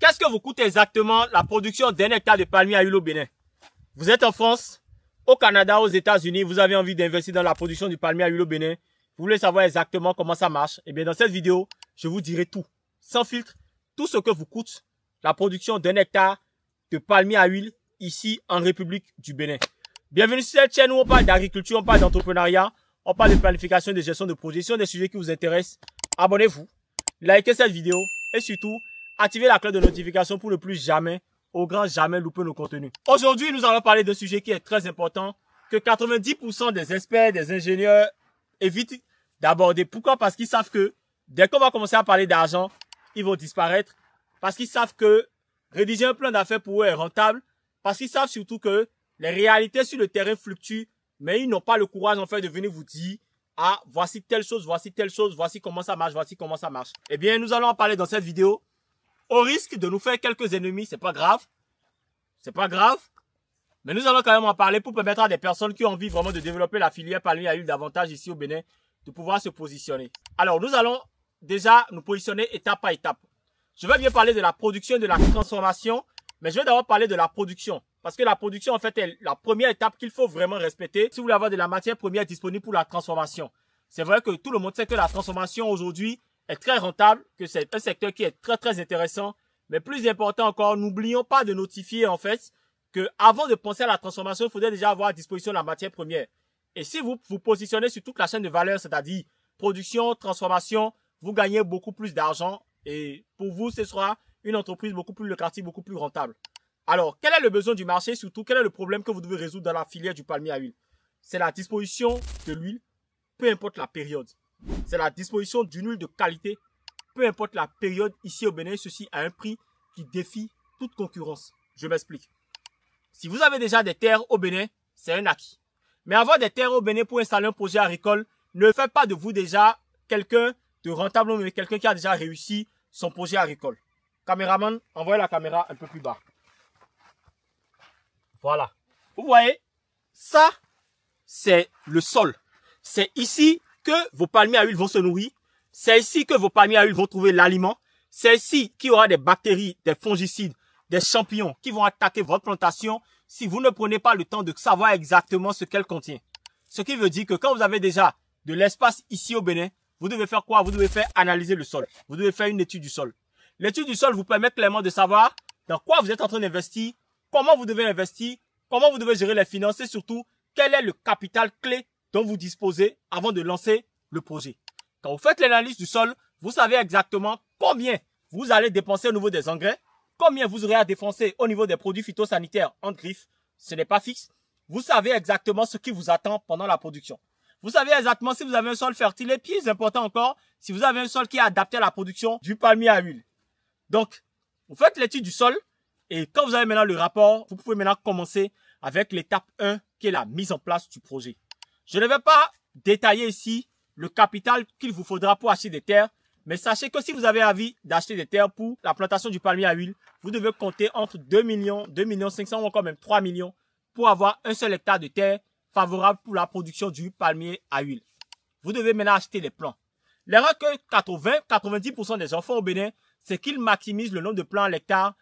Qu'est-ce que vous coûte exactement la production d'un hectare de palmier à huile au Bénin? Vous êtes en France, au Canada, aux États-Unis, vous avez envie d'investir dans la production du palmier à huile au Bénin. Vous voulez savoir exactement comment ça marche? Eh bien, dans cette vidéo, je vous dirai tout, sans filtre, tout ce que vous coûte la production d'un hectare de palmier à huile ici en République du Bénin. Bienvenue sur cette chaîne où on parle d'agriculture, on parle d'entrepreneuriat, on parle de planification et de gestion de projets. Si ce sont des sujets qui vous intéressent, abonnez-vous, likez cette vidéo et surtout, activez la cloche de notification pour ne plus jamais, au grand jamais, louper nos contenus. Aujourd'hui, nous allons parler d'un sujet qui est très important, que 90% des experts, des ingénieurs évitent d'aborder. Pourquoi? Parce qu'ils savent que dès qu'on va commencer à parler d'argent, ils vont disparaître. Parce qu'ils savent que rédiger un plan d'affaires pour eux est rentable. Parce qu'ils savent surtout que les réalités sur le terrain fluctuent, mais ils n'ont pas le courage en fait de venir vous dire « Ah, voici telle chose, voici comment ça marche, voici comment ça marche. » Eh bien, nous allons en parler dans cette vidéo. Au risque de nous faire quelques ennemis, c'est pas grave. C'est pas grave. Mais nous allons quand même en parler pour permettre à des personnes qui ont envie vraiment de développer la filière palmier à huile davantage ici au Bénin, de pouvoir se positionner. Alors, nous allons déjà nous positionner étape par étape. Je vais bien parler de la production et de la transformation, mais je vais d'abord parler de la production. Parce que la production, en fait, est la première étape qu'il faut vraiment respecter si vous voulez avoir de la matière première disponible pour la transformation. C'est vrai que tout le monde sait que la transformation aujourd'hui est très rentable, que c'est un secteur qui est très intéressant. Mais plus important encore, n'oublions pas de notifier en fait que avant de penser à la transformation, il faudrait déjà avoir à disposition la matière première. Et si vous vous positionnez sur toute la chaîne de valeur, c'est-à-dire production, transformation, vous gagnez beaucoup plus d'argent et pour vous, ce sera une entreprise beaucoup plus lucrative, beaucoup plus rentable. Alors, quel est le besoin du marché? Surtout, quel est le problème que vous devez résoudre dans la filière du palmier à huile? C'est la disposition de l'huile, peu importe la période. C'est la disposition d'une huile de qualité, peu importe la période ici au Bénin, ceci à un prix qui défie toute concurrence. Je m'explique. Si vous avez déjà des terres au Bénin, c'est un acquis. Mais avoir des terres au Bénin pour installer un projet agricole ne fait pas de vous déjà quelqu'un de rentable, mais quelqu'un qui a déjà réussi son projet agricole. Caméraman, envoyez la caméra un peu plus bas. Voilà. Vous voyez, ça, c'est le sol. C'est ici que vos palmiers à huile vont se nourrir. C'est ici que vos palmiers à huile vont trouver l'aliment. C'est ici qu'il y aura des bactéries, des fongicides, des champignons qui vont attaquer votre plantation si vous ne prenez pas le temps de savoir exactement ce qu'elle contient. Ce qui veut dire que quand vous avez déjà de l'espace ici au Bénin, vous devez faire quoi? Vous devez faire analyser le sol. Vous devez faire une étude du sol. L'étude du sol vous permet clairement de savoir dans quoi vous êtes en train d'investir, comment vous devez investir, comment vous devez gérer les finances et surtout quel est le capital clé dont vous disposez avant de lancer le projet. Quand vous faites l'analyse du sol, vous savez exactement combien vous allez dépenser au niveau des engrais, combien vous aurez à dépenser au niveau des produits phytosanitaires en griffe. Ce n'est pas fixe. Vous savez exactement ce qui vous attend pendant la production. Vous savez exactement si vous avez un sol fertile et plus important encore, si vous avez un sol qui est adapté à la production du palmier à huile. Donc, vous faites l'étude du sol et quand vous avez maintenant le rapport, vous pouvez maintenant commencer avec l'étape 1 qui est la mise en place du projet. Je ne vais pas détailler ici le capital qu'il vous faudra pour acheter des terres, mais sachez que si vous avez envie d'acheter des terres pour la plantation du palmier à huile, vous devez compter entre 2 millions, 2 millions 500 ou encore même 3 millions pour avoir un seul hectare de terre favorable pour la production du palmier à huile. Vous devez maintenant acheter les plants. L'erreur que 80-90% des gens font au Bénin, c'est qu'ils maximisent le nombre de plants à l'hectare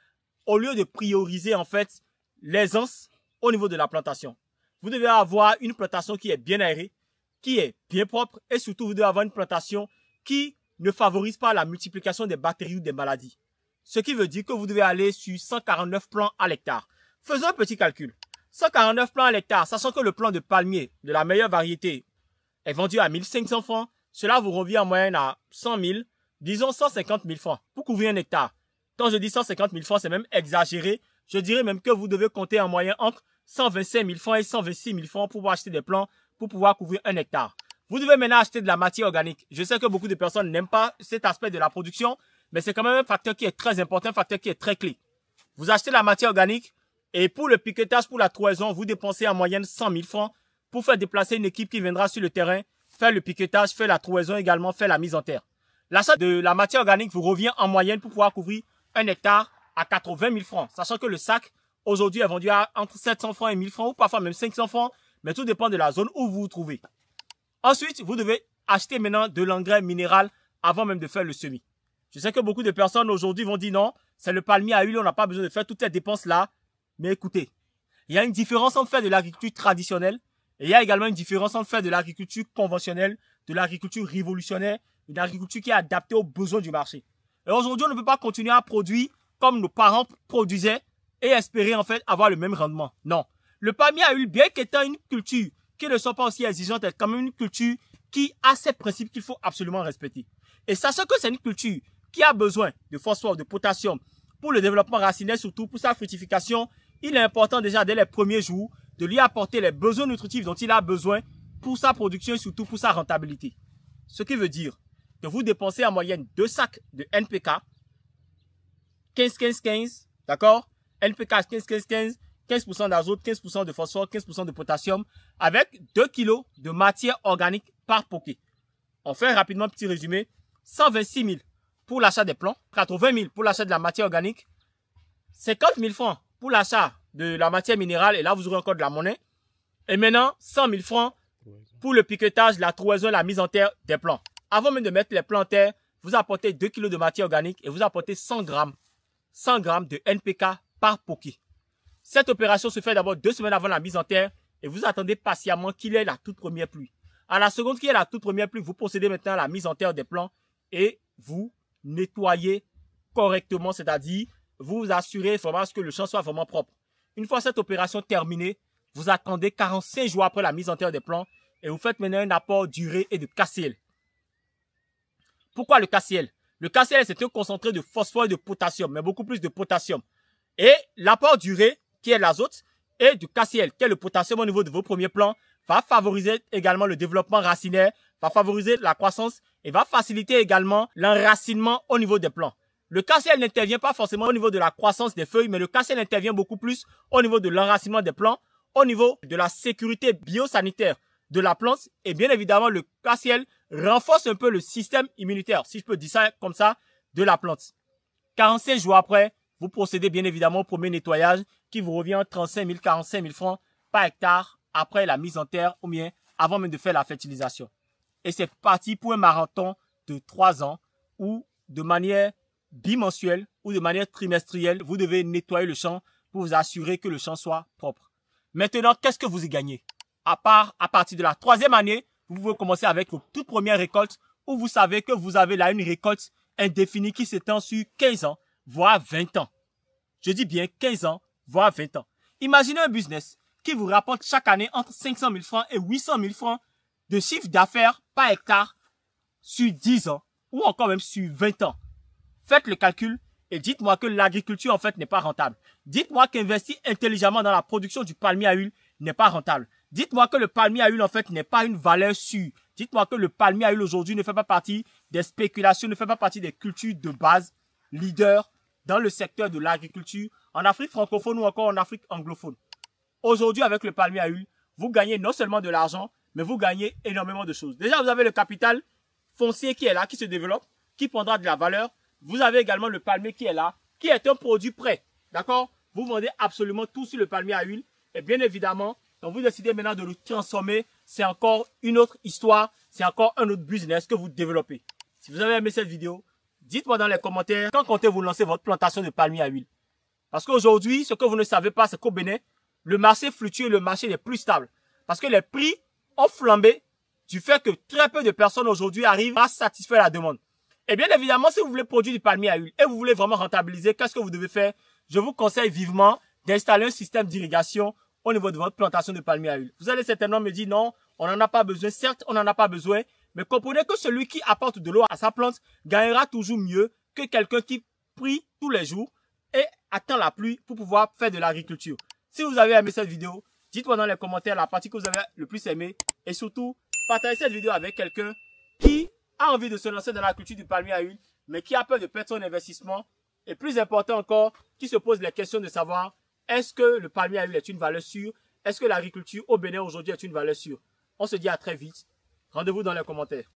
au lieu de prioriser en fait l'aisance au niveau de la plantation. Vous devez avoir une plantation qui est bien aérée, qui est bien propre et surtout vous devez avoir une plantation qui ne favorise pas la multiplication des bactéries ou des maladies. Ce qui veut dire que vous devez aller sur 149 plants à l'hectare. Faisons un petit calcul. 149 plants à l'hectare, sachant que le plant de palmier de la meilleure variété est vendu à 1500 francs, cela vous revient en moyenne à 100 000, disons 150 000 francs pour couvrir un hectare. Quand je dis 150 000 francs, c'est même exagéré. Je dirais même que vous devez compter en moyenne entre 125 000 francs et 126 000 francs pour pouvoir acheter des plants pour pouvoir couvrir un hectare. Vous devez maintenant acheter de la matière organique. Je sais que beaucoup de personnes n'aiment pas cet aspect de la production, mais c'est quand même un facteur qui est très important, un facteur qui est très clé. Vous achetez la matière organique et pour le piquetage, pour la trouaison, vous dépensez en moyenne 100 000 francs pour faire déplacer une équipe qui viendra sur le terrain, faire le piquetage, faire la trouaison également, faire la mise en terre. L'achat de la matière organique vous revient en moyenne pour pouvoir couvrir un hectare à 80 000 francs, sachant que le sac aujourd'hui est vendu à entre 700 francs et 1000 francs ou parfois même 500 francs, mais tout dépend de la zone où vous vous trouvez. Ensuite, vous devez acheter maintenant de l'engrais minéral avant même de faire le semis. Je sais que beaucoup de personnes aujourd'hui vont dire non, c'est le palmier à huile, on n'a pas besoin de faire toutes ces dépenses-là. Mais écoutez, il y a une différence entre faire de l'agriculture traditionnelle et il y a également une différence entre faire de l'agriculture conventionnelle, de l'agriculture révolutionnaire, une agriculture qui est adaptée aux besoins du marché. Et aujourd'hui, on ne peut pas continuer à produire comme nos parents produisaient et espérer en fait avoir le même rendement. Non. Le palmier à huile, bien qu'étant une culture qui ne soit pas aussi exigeante, est quand même une culture qui a ses principes qu'il faut absolument respecter. Et sachant que c'est une culture qui a besoin de phosphore, de potassium pour le développement racinaire, surtout pour sa fructification, il est important déjà dès les premiers jours de lui apporter les besoins nutritifs dont il a besoin pour sa production et surtout pour sa rentabilité. Ce qui veut dire que vous dépensez en moyenne 2 sacs de NPK, 15-15-15, d'accord? NPK 15-15-15, 15% d'azote, 15% de phosphore, 15% de potassium, avec 2 kg de matière organique par poké. On fait rapidement un petit résumé. 126 000 pour l'achat des plants, 80 000 pour l'achat de la matière organique, 50 000 francs pour l'achat de la matière minérale, et là vous aurez encore de la monnaie. Et maintenant, 100 000 francs pour le piquetage, la trouaison et la mise en terre des plants. Avant même de mettre les plants en terre, vous apportez 2 kg de matière organique et vous apportez 100 grammes de NPK par poké. Cette opération se fait d'abord 2 semaines avant la mise en terre et vous attendez patiemment qu'il ait la toute première pluie. À la seconde qu'il y ait la toute première pluie, vous procédez maintenant à la mise en terre des plants et vous nettoyez correctement, c'est-à-dire vous vous assurez vraiment à ce que le champ soit vraiment propre. Une fois cette opération terminée, vous attendez 45 jours après la mise en terre des plants et vous faites maintenant un apport d'urée et de KCl. Pourquoi le KCl? Le KCl, c'est un concentré de phosphore et de potassium, mais beaucoup plus de potassium. Et l'apport d'urée, qui est l'azote, et du KCl, qui est le potassium au niveau de vos premiers plants, va favoriser également le développement racinaire, va favoriser la croissance et va faciliter également l'enracinement au niveau des plants. Le KCl n'intervient pas forcément au niveau de la croissance des feuilles, mais le KCl intervient beaucoup plus au niveau de l'enracinement des plants, au niveau de la sécurité biosanitaire de la plante. Et bien évidemment, le KCl renforce un peu le système immunitaire, si je peux dire ça comme ça, de la plante. 45 jours après, vous procédez bien évidemment au premier nettoyage qui vous revient entre 35 000 et 45 000 francs par hectare après la mise en terre ou bien avant même de faire la fertilisation. Et c'est parti pour un marathon de 3 ans où de manière bimensuelle ou de manière trimestrielle, vous devez nettoyer le champ pour vous assurer que le champ soit propre. Maintenant, qu'est-ce que vous y gagnez? À partir de la 3e année, vous pouvez commencer avec vos toutes premières récoltes où vous savez que vous avez là une récolte indéfinie qui s'étend sur 15 ans, voire 20 ans. Je dis bien 15 ans, voire 20 ans. Imaginez un business qui vous rapporte chaque année entre 500 000 francs et 800 000 francs de chiffre d'affaires par hectare sur 10 ans ou encore même sur 20 ans. Faites le calcul et dites-moi que l'agriculture en fait n'est pas rentable. Dites-moi qu'investir intelligemment dans la production du palmier à huile n'est pas rentable. Dites-moi que le palmier à huile en fait n'est pas une valeur sûre. Dites-moi que le palmier à huile aujourd'hui ne fait pas partie des spéculations, ne fait pas partie des cultures de base, leader dans le secteur de l'agriculture en Afrique francophone ou encore en Afrique anglophone. Aujourd'hui, avec le palmier à huile, vous gagnez non seulement de l'argent, mais vous gagnez énormément de choses. Déjà, vous avez le capital foncier qui est là, qui se développe, qui prendra de la valeur. Vous avez également le palmier qui est là, qui est un produit prêt. D'accord? Vous vendez absolument tout sur le palmier à huile. Et bien évidemment, quand vous décidez maintenant de le transformer, c'est encore une autre histoire, c'est encore un autre business que vous développez. Si vous avez aimé cette vidéo, dites-moi dans les commentaires quand comptez-vous lancer votre plantation de palmier à huile. Parce qu'aujourd'hui, ce que vous ne savez pas, c'est qu'au Bénin, le marché fluctue et le marché est plus stable. Parce que les prix ont flambé du fait que très peu de personnes aujourd'hui arrivent à satisfaire la demande. Et bien évidemment, si vous voulez produire du palmier à huile et vous voulez vraiment rentabiliser, qu'est-ce que vous devez faire? Je vous conseille vivement d'installer un système d'irrigation au niveau de votre plantation de palmier à huile. Vous allez certainement me dire non, on n'en a pas besoin. Certes, on n'en a pas besoin, mais comprenez que celui qui apporte de l'eau à sa plante gagnera toujours mieux que quelqu'un qui prie tous les jours et attend la pluie pour pouvoir faire de l'agriculture. Si vous avez aimé cette vidéo, dites-moi dans les commentaires la partie que vous avez le plus aimé et surtout, partagez cette vidéo avec quelqu'un qui a envie de se lancer dans la culture du palmier à huile, mais qui a peur de perdre son investissement et plus important encore, qui se pose les questions de savoir est-ce que le palmier à huile est une valeur sûre? Est-ce que l'agriculture au Bénin aujourd'hui est une valeur sûre? On se dit à très vite. Rendez-vous dans les commentaires.